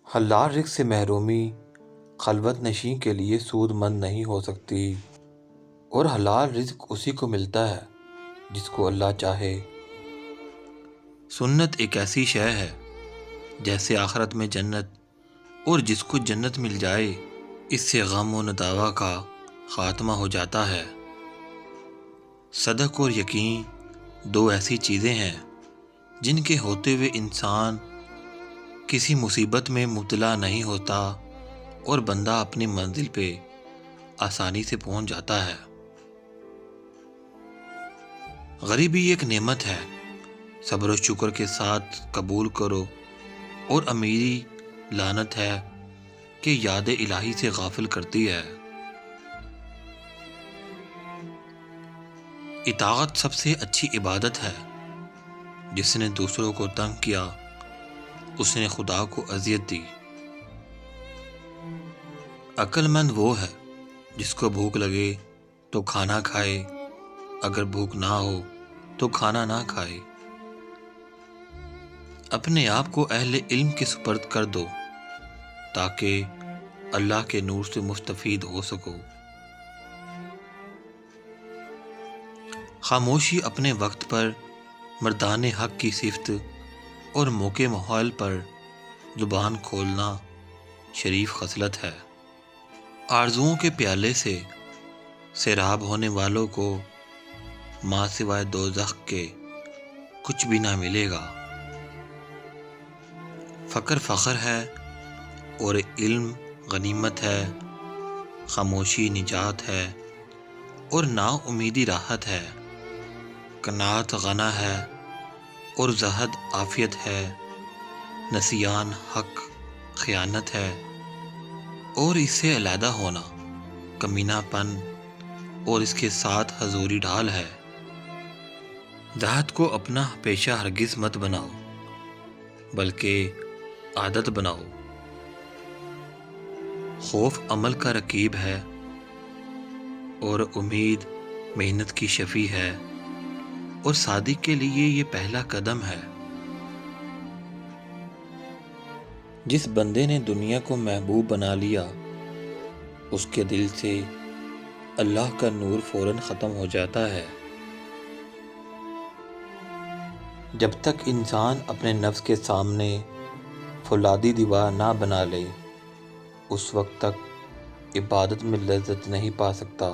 حلال رزق سے محرومی خلوت نشین کے لیے سود مند نہیں ہو سکتی، اور حلال رزق اسی کو ملتا ہے جس کو اللہ چاہے۔ سنت ایک ایسی شے ہے جیسے آخرت میں جنت، اور جس کو جنت مل جائے اس سے غم و ندامت کا خاتمہ ہو جاتا ہے۔ صدق اور یقین دو ایسی چیزیں ہیں جن کے ہوتے ہوئے انسان کسی مصیبت میں مبتلا نہیں ہوتا اور بندہ اپنی منزل پہ آسانی سے پہنچ جاتا ہے۔ غریبی ایک نعمت ہے، صبر و شکر کے ساتھ قبول کرو، اور امیری لعنت ہے کہ یاد الہی سے غافل کرتی ہے۔ اطاعت سب سے اچھی عبادت ہے، جس نے دوسروں کو تنگ کیا اس نے خدا کو اذیت دی۔ عقل مند وہ ہے جس کو بھوک لگے تو کھانا کھائے، اگر بھوک نہ ہو تو کھانا نہ کھائے۔ اپنے آپ کو اہل علم کے سپرد کر دو تاکہ اللہ کے نور سے مستفید ہو سکو۔ خاموشی اپنے وقت پر مردان حق کی صفت، اور موقع محال پر زبان کھولنا شریف خصلت ہے۔ آرزوؤں کے پیالے سے سیراب ہونے والوں کو ماں سوائے دوزخ کے کچھ بھی نہ ملے گا۔ فخر ہے اور علم غنیمت ہے، خاموشی نجات ہے اور نا امیدی راحت ہے، قناعت غنا ہے اور زہد عافیت ہے، نسیان حق خیانت ہے، اور اس سے علیحدہ ہونا کمینہ پن اور اس کے ساتھ حضوری ڈھال ہے۔ زہد کو اپنا پیشہ ہرگز مت بناؤ بلکہ عادت بناؤ۔ خوف عمل کا رقیب ہے اور امید محنت کی شفیع ہے، اور صادق کے لیے یہ پہلا قدم ہے۔ جس بندے نے دنیا کو محبوب بنا لیا اس کے دل سے اللہ کا نور فوراً ختم ہو جاتا ہے۔ جب تک انسان اپنے نفس کے سامنے فولادی دیوار نہ بنا لے اس وقت تک عبادت میں لذت نہیں پا سکتا۔